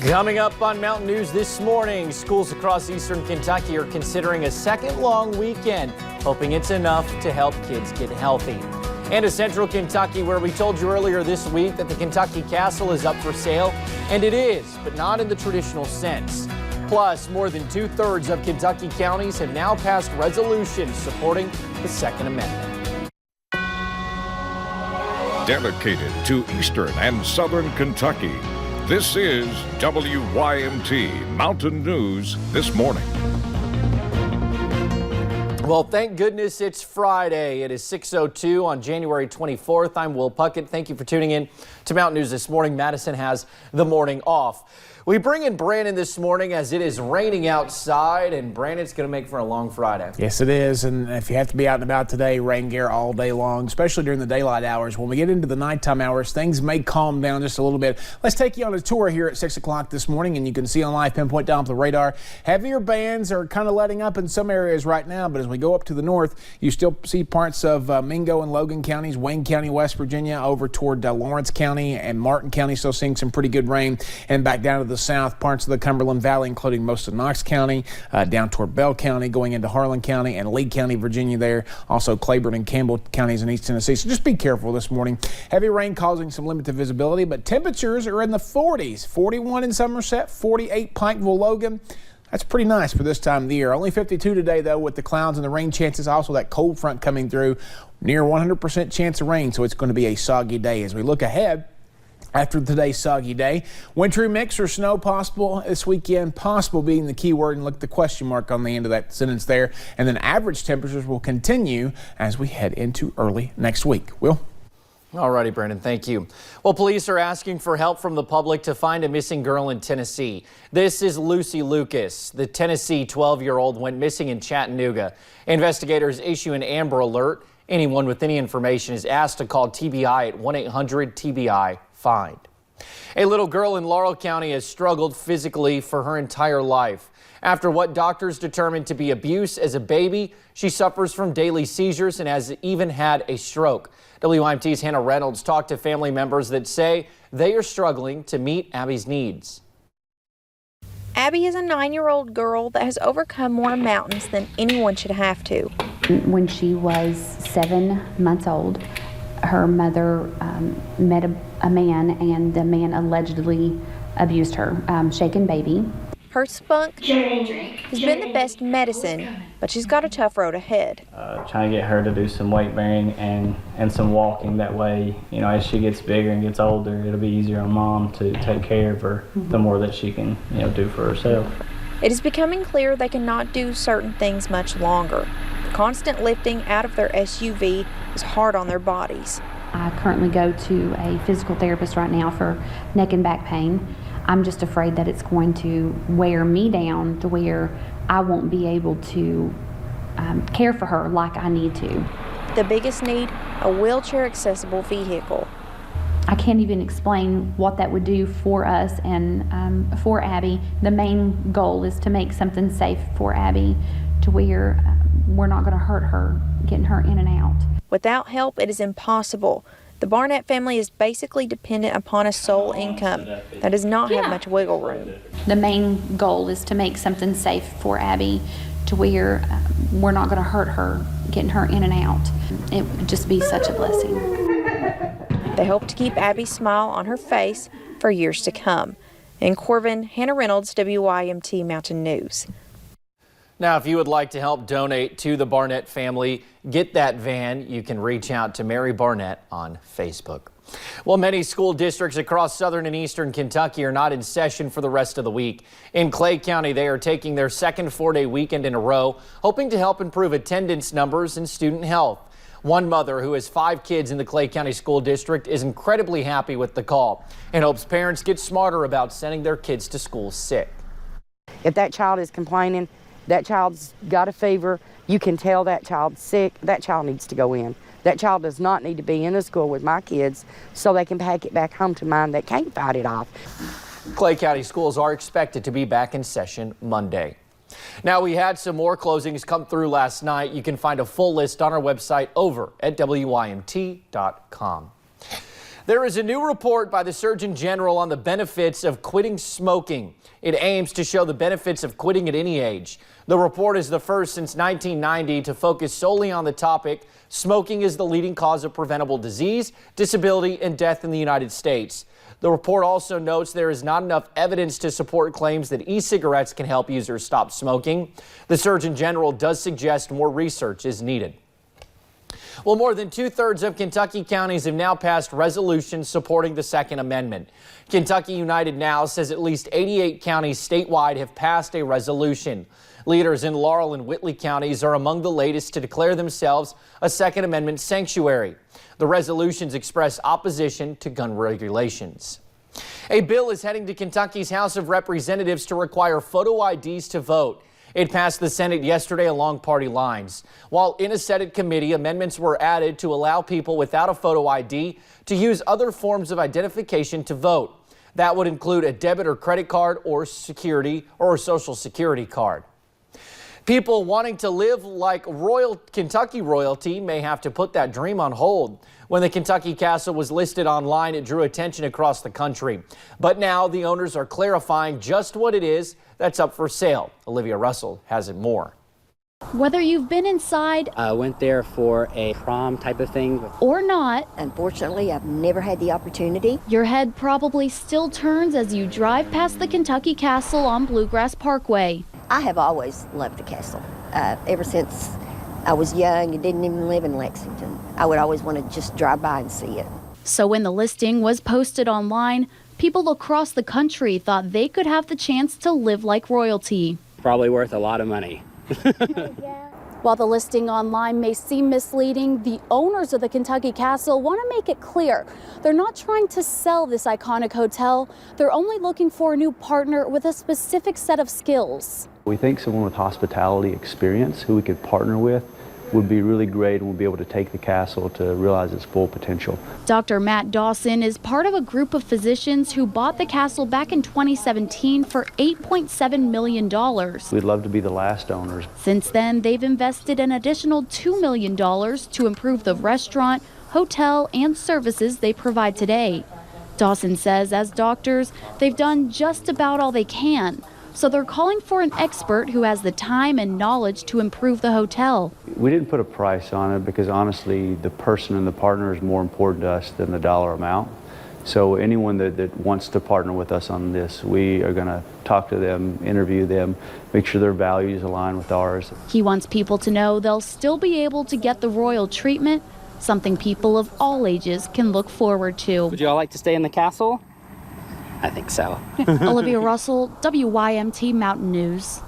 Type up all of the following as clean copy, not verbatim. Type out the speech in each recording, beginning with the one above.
Coming up on Mountain News this morning, schools across eastern Kentucky are considering a second long weekend, hoping it's enough to help kids get healthy. And to central Kentucky, where we told you earlier this week that the Kentucky Castle is up for sale, and it is, but not in the traditional sense. Plus, more than 2/3 of Kentucky counties have now passed resolutions supporting the Second Amendment. Dedicated to eastern and southern Kentucky, this is WYMT Mountain News This Morning. Well, thank goodness it's Friday. It is 6:02 on January 24th. I'm Will Puckett. Thank you for tuning in to Mountain News This Morning. Madison has the morning off. We bring in Brandon this morning as it is raining outside, and Brandon's going to make for a long Friday. Yes, it is. And if you have to be out and about today, rain gear all day long, especially during the daylight hours. When we get into the nighttime hours, things may calm down just a little bit. Let's take you on a tour here at 6 o'clock this morning, and you can see on live pinpoint down off the radar. Heavier bands are kind of letting up in some areas right now, but as we go up to the north, you still see parts of Mingo and Logan counties, Wayne County, West Virginia, over toward Lawrence County and Martin County, still seeing some pretty good rain, and back down to the south, parts of the Cumberland Valley, including most of Knox County, down toward Bell County, going into Harlan County and Lee County, Virginia there. Also Claiborne and Campbell counties in East Tennessee. So just be careful this morning. Heavy rain causing some limited visibility, but temperatures are in the 40s. 41 in Somerset, 48 Pikeville, Logan. That's pretty nice for this time of the year. Only 52 today, though, with the clouds and the rain chances. Also that cold front coming through, near 100% chance of rain, so it's going to be a soggy day. As we look ahead, after today's soggy day, wintry mix or snow possible this weekend, possible being the key word, and look at the question mark on the end of that sentence there. And then average temperatures will continue as we head into early next week. Will? All righty, Brandon, thank you. Well, police are asking for help from the public to find a missing girl in Tennessee. This is Lucy Lucas. The Tennessee 12-year-old went missing in Chattanooga. Investigators issue an Amber Alert. Anyone with any information is asked to call TBI at 1-800-TBI-FIND. A little girl in Laurel County has struggled physically for her entire life. After what doctors determined to be abuse as a baby, she suffers from daily seizures and has even had a stroke. WYMT's Hannah Reynolds talked to family members that say they are struggling to meet Abby's needs. Abby is a 9-year-old girl that has overcome more mountains than anyone should have to. When she was 7 months old, her mother met a man, and the man allegedly abused her, shaken baby. Her spunk has been the best medicine, but she's got a tough road ahead. Trying to get her to do some weight bearing and some walking. That way, you know, as she gets bigger and gets older, it'll be easier on mom to take care of her the more that she can, you know, do for herself. It is becoming clear they cannot do certain things much longer. The constant lifting out of their SUV is hard on their bodies. I currently go to a physical therapist right now for neck and back pain. I'm just afraid that it's going to wear me down to where I won't be able to care for her like I need to. The biggest need, a wheelchair-accessible vehicle. I can't even explain what that would do for us and for Abby. The main goal is to make something safe for Abby to where we're not going to hurt her, getting her in and out. Without help, it is impossible. The Barnett family is basically dependent upon a sole income that does not have much wiggle room. The main goal is to make something safe for Abby to where we're not going to hurt her, getting her in and out. It would just be such a blessing. They hope to keep Abby's smile on her face for years to come. In Corbin, Hannah Reynolds, WYMT Mountain News. Now, if you would like to help donate to the Barnett family, get that van, you can reach out to Mary Barnett on Facebook. Well, many school districts across southern and eastern Kentucky are not in session for the rest of the week. In Clay County, they are taking their second 4-day weekend in a row, hoping to help improve attendance numbers and student health. One mother who has 5 kids in the Clay County School District is incredibly happy with the call and hopes parents get smarter about sending their kids to school sick. If that child is complaining, that child's got a fever, you can tell that child's sick, that child needs to go in. That child does not need to be in a school with my kids so they can pack it back home to mine that can't fight it off. Clay County schools are expected to be back in session Monday. Now, we had some more closings come through last night. You can find a full list on our website over at WYMT.com. There is a new report by the Surgeon General on the benefits of quitting smoking. It aims to show the benefits of quitting at any age. The report is the first since 1990 to focus solely on the topic. Smoking is the leading cause of preventable disease, disability, and death in the United States. The report also notes there is not enough evidence to support claims that e-cigarettes can help users stop smoking. The Surgeon General does suggest more research is needed. Well, more than 2/3 of Kentucky counties have now passed resolutions supporting the Second Amendment. Kentucky United Now says at least 88 counties statewide have passed a resolution. Leaders in Laurel and Whitley counties are among the latest to declare themselves a Second Amendment sanctuary. The resolutions express opposition to gun regulations. A bill is heading to Kentucky's House of Representatives to require photo IDs to vote. It passed the Senate yesterday along party lines. While in a Senate committee, amendments were added to allow people without a photo ID to use other forms of identification to vote. That would include a debit or credit card or a social security card. People wanting to live like Kentucky royalty may have to put that dream on hold. When the Kentucky Castle was listed online, it drew attention across the country. But now the owners are clarifying just what it is that's up for sale. Olivia Russell has it more. Whether you've been inside I went there for a prom type of thing. or not, Unfortunately, I've never had the opportunity. your head probably still turns as you drive past the Kentucky Castle on Bluegrass Parkway. I have always loved the castle. Ever since I was young and didn't even live in Lexington, I would always want to just drive by and see it. So when the listing was posted online, people across the country thought they could have the chance to live like royalty. Probably worth a lot of money. While the listing online may seem misleading, the owners of the Kentucky Castle want to make it clear they're not trying to sell this iconic hotel. They're only looking for a new partner with a specific set of skills. We think someone with hospitality experience who we could partner with would be really great and would be able to take the castle to realize its full potential. Dr. Matt Dawson is part of a group of physicians who bought the castle back in 2017 for $8.7 million. We'd love to be the last owners. Since then, they've invested an additional $2 million to improve the restaurant, hotel, and services they provide today. Dawson says as doctors, they've done just about all they can. So they're calling for an expert who has the time and knowledge to improve the hotel. We didn't put a price on it because honestly the person and the partner is more important to us than the dollar amount. So anyone that wants to partner with us on this, we are going to talk to them, interview them, make sure their values align with ours. He wants people to know they'll still be able to get the royal treatment, something people of all ages can look forward to. Would you all like to stay in the castle? I think so. Olivia Russell, WYMT Mountain News.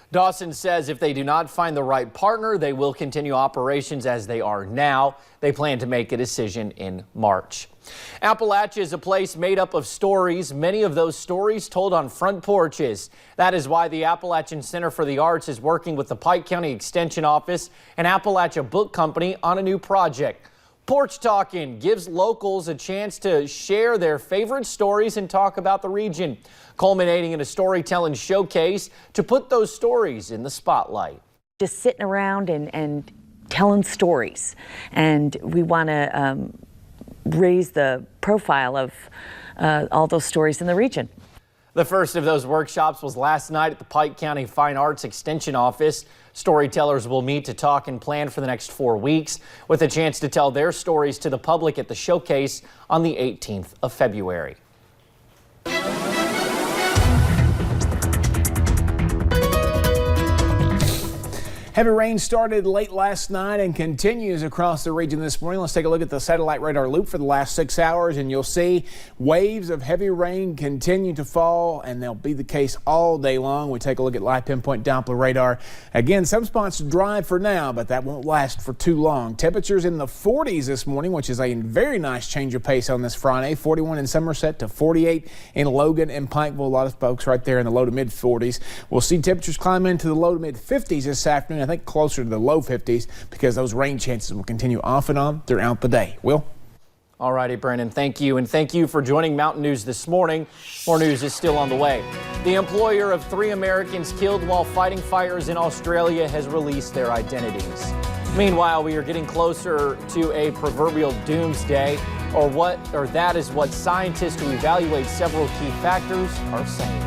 Dawson says if they do not find the right partner, they will continue operations as they are now. They plan to make a decision in March. Appalachia is a place made up of stories, many of those stories told on front porches. That is why the Appalachian Center for the Arts is working with the Pike County Extension Office and Appalachia Book Company on a new project. Porch Talkin' gives locals a chance to share their favorite stories and talk about the region, culminating in a storytelling showcase to put those stories in the spotlight. Just sitting around and telling stories, and we want to raise the profile of all those stories in the region. The first of those workshops was last night at the Pike County Fine Arts Extension Office. Storytellers will meet to talk and plan for the next 4 weeks with a chance to tell their stories to the public at the showcase on the 18th of February. Heavy rain started late last night and continues across the region this morning. Let's take a look at the satellite radar loop for the last 6 hours, and you'll see waves of heavy rain continue to fall, and they'll be the case all day long. We take a look at live pinpoint Doppler radar. Again, some spots dry for now, but that won't last for too long. Temperatures in the 40s this morning, which is a very nice change of pace on this Friday. 41 in Somerset to 48 in Logan and Pikeville. A lot of folks right there in the low to mid 40s. We'll see temperatures climb into the low to mid 50s this afternoon. I think closer to the low 50s because those rain chances will continue off and on throughout the day. Will? All righty, Brandon, thank you. And thank you for joining Mountain News this morning. More news is still on the way. The employer of 3 Americans killed while fighting fires in Australia has released their identities. Meanwhile, we are getting closer to a proverbial doomsday. Or that is what scientists who evaluate several key factors are saying.